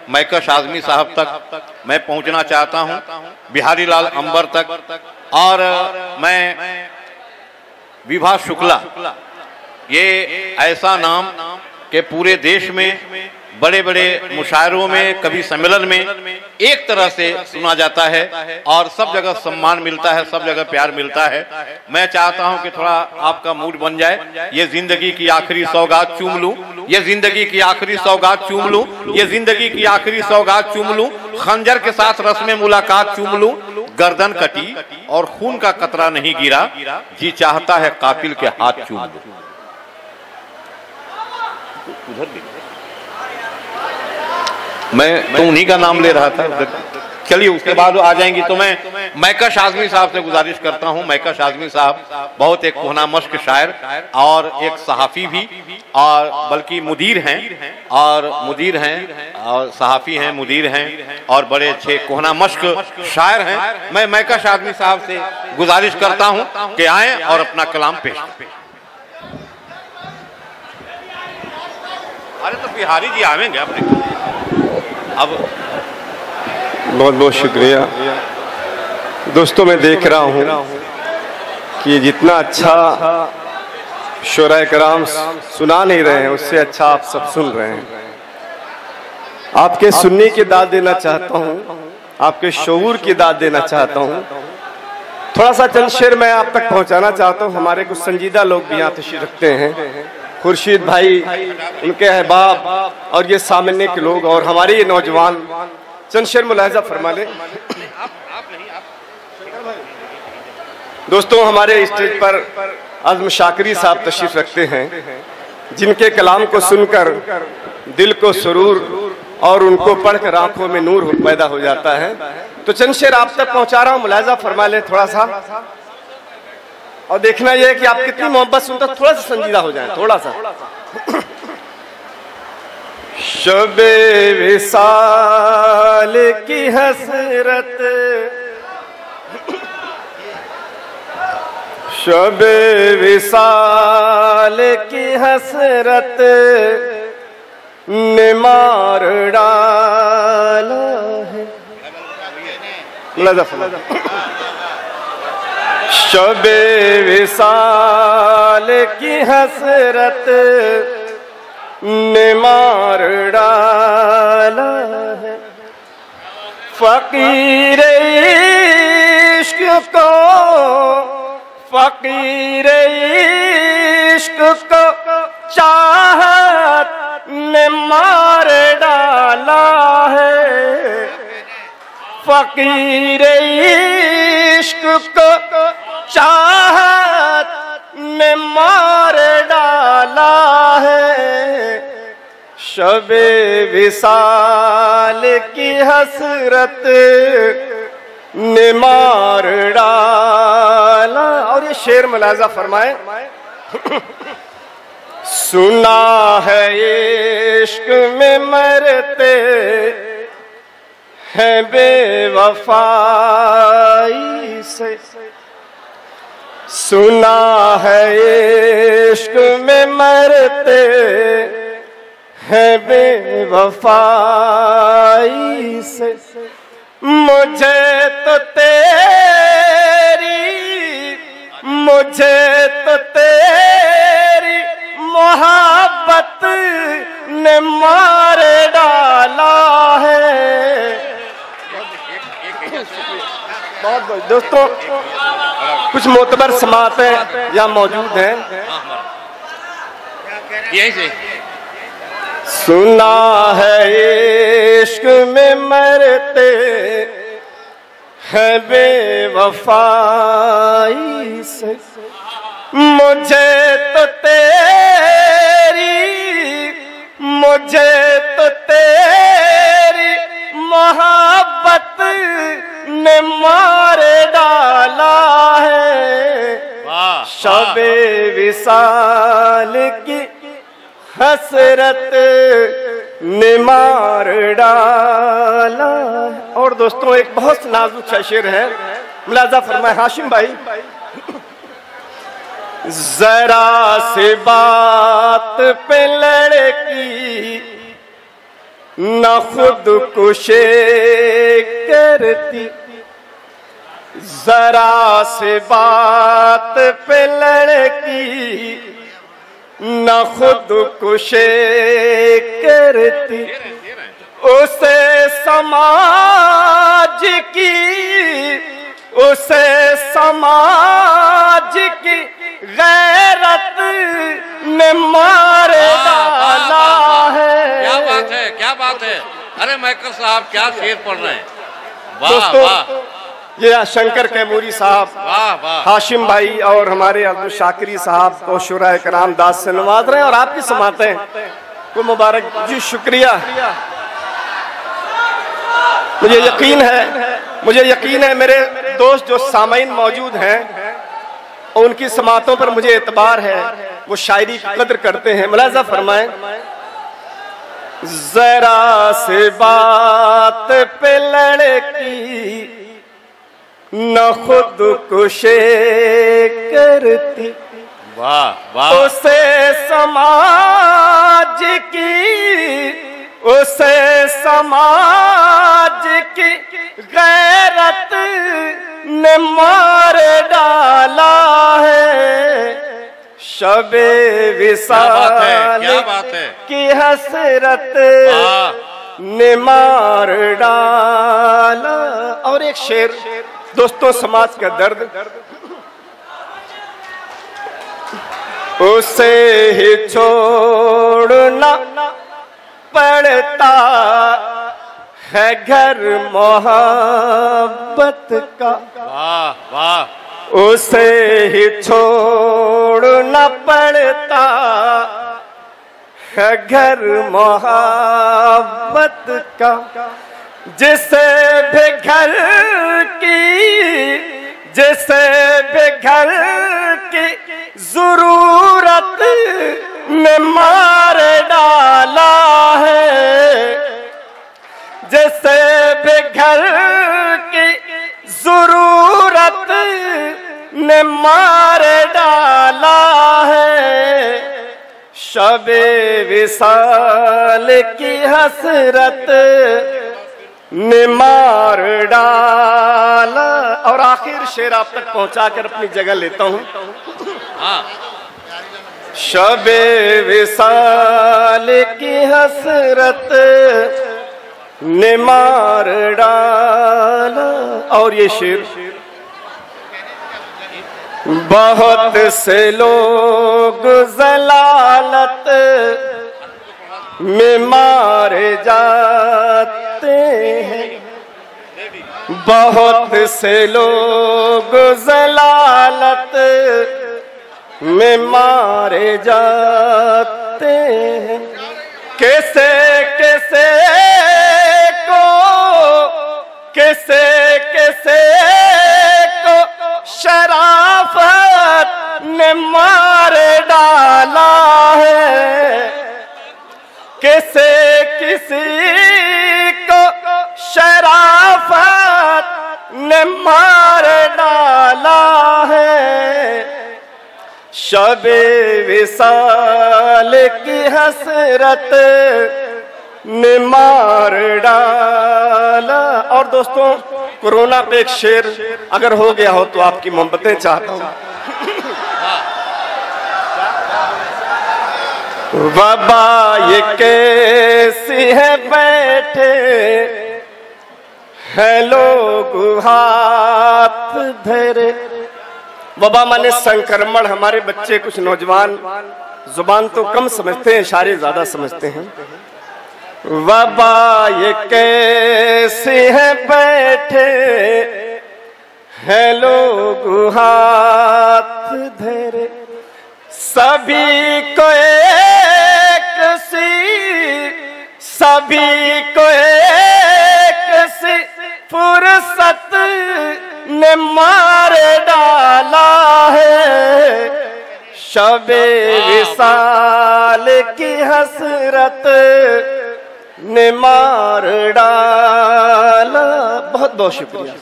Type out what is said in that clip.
मैकश आजमी साहब तक मैं पहुंचना चाहता हूं, बिहारी लाल अंबर तक, और मैं विभा शुक्ला, ये ऐसा नाम के पूरे देश में बड़े बड़े मुशायरों में, कभी सम्मेलन में एक तरह से सुना जाता है और सब जगह सम्मान मिलता है, सब जगह प्यार मिलता है। मैं चाहता हूं कि थोड़ा आपका मूड बन जाए। ये जिंदगी की आखिरी सौगात चूम लूं, ये जिंदगी की आखिरी सौगात चूम लूं, ये जिंदगी की आखिरी सौगात चूम लूं, खंजर के साथ रस्म मुलाकात चूम लूं, गर्दन कटी और खून का कतरा नहीं गिरा, जी चाहता है कातिल के हाथ चूम लूं। उधर भी मैं तो उन्हीं का नाम ले रहा था। चलिए उसके बाद आ जाएंगी। तो मैं मैकश आजमी साहब से गुजारिश करता हूं। मैकश आजमी साहब बहुत एक कोहना मश्क शायर और एक सहाफ़ी भी, और बल्कि मुदीर हैं, और मुदीर हैं और सहाफ़ी हैं, मुदीर हैं और बड़े अच्छे कोहना मश्क शायर हैं। मैं मैकश आजमी साहब से गुजारिश करता हूं कि आएँ और अपना कलाम पेश करें। अरे तो बिहारी जी आवेंगे अपने अब। बहुत बहुत शुक्रिया दोस्तों। मैं देख रहा हूँ कि जितना अच्छा शुराए कराम सुना नहीं रहे हैं, उससे अच्छा आप सब सुन रहे हैं। आपके सुनने की दाद देना चाहता हूँ, आपके शऊर की दाद देना चाहता हूँ। थोड़ा सा चंद शेर मैं आप तक पहुँचाना चाहता हूँ। हमारे कुछ संजीदा लोग भी यहाँ तशरीफ रखते हैं, खुर्शीद भाई, उनके अहबाब और ये सामने के लोग और हमारे ये नौजवान। चंद शेर मुलाहिजा फरमा ले दोस्तों। हमारे स्टेज पर आज़म शाकिरी साहब तशरीफ रखते हैं, जिनके कलाम को सुनकर दिल को सुरूर और उनको पढ़कर आंखों में नूर पैदा हो जाता है। तो चंद शेर आप तक पहुंचा रहा हूं, मुलाहिजा फरमा ले थोड़ा सा। और देखना यह है कि आप कितनी मोहब्बत सुनते थोड़ा सा संजीदा हो जाए, थोड़ा सा। शबे विसाल की हसरत, शबे विसाल की हसरत ने मार डाला है। शबे विसाल की हसरत ने मार डाला है। फकीर इश्क को, फकीर इश्क को चाहत ने मार डाला है। फकीर इश्क को चाहत ने मार डाला है। शबे विसाल की हसरत ने मार डाला। और ये शेर मुलाजा फरमाए। सुना है इश्क में मरते हैं बेवफाई से, सुना है इश्क में मरते हैं बेवफाई से। मुझे तो तेरी, मुझे तो तेरी मोहब्बत ने मार डाला है। बहुत बहुत दोस्तों, कुछ मोतबर समातें यहाँ मौजूद हैं। यही से सुना है इश्क में मरते हैं बेवफाई से। मुझे तो तेरी, मुझे तो तेरी मोहब्बत ने मार डाला है। शबे विसाल की हसरत ने मार डाला। और दोस्तों एक बहुत नाजुक सा शेर है, मुलाजा फरमाए हाशिम भाई। जरा से बात पे लड़की न खुद कुशे करती, जरा से बात पे लड़की न खुद कुशे करती, उसे समाज की, उसे समाज की गैरत ने मार डाला है। क्या बात है, क्या बात है। अरे मैकर साहब क्या शेर पढ़ रहे हैं। वाह दोस्तों, वाह। ये शंकर कैमूरी साहब, वाह वाह, हाशिम भाई और हमारे अब्दुल शाकिरी साहब को शुरा कराम दास से नवाज रहे हैं और आपकी समातें को मुबारक जी। शुक्रिया। मुझे यकीन है मेरे दोस्त जो सामईन मौजूद हैं उनकी समातों पर मुझे एतबार है, वो शायरी की कदर करते हैं। मुलाजा फरमाएं, जरा से बात पे लड़की न खुद कुशे करती, वाह वाह, उसे समाज की, उसे समाज की गैरत ने मार डाला है। शबे विसाल की हसरत ने मार डाला। और एक शेर दोस्तों, समाज का दर्द, उसे ही छोड़ना पड़ता है घर मोहब्बत का। वाह वाह, उसे ही छोड़ना पड़ता है घर मोहब्बत का। जिसे भी घर की, जिसे भी घर की जरूरत ने मार डाला है, जिसे भी घर की जरूरत ने मार डाला है। शबे विसाल की हसरत ने मार डाला। और आखिर शेर आप तक पहुंचाकर अपनी जगह लेता हूं। शबे विसाल की हसरत ने मार डाला। और ये शेर, बहुत से लोग जलालत में मारे जाते हैं, बहुत से लोग जलालत में मारे जाते हैं। कैसे कैसे को, कैसे कैसे को शराफत ने मार डाला है। कैसे किसी को शराफत ने मार डाला है। शबे विसाल की हसरत ने मार डाला। और दोस्तों, कोरोना पे एक शेर अगर हो गया हो तो आपकी मोहब्बतें चाहता हूं। वबा ये कैसी है बैठे हैं लोग हाथ धरे। वबा माने संक्रमण। हमारे बच्चे कुछ नौजवान जुबान तो कम समझते हैं, इशारे ज्यादा समझते हैं। वबा ये कैसे है बैठे हैं लोग हाथ धरे, सभी को एक सी, सभी को एक सी फुर्सत ने मार डाला है। शबे विसाल की हसरत ने मार डाला। बहुत बहुत शुक्रिया।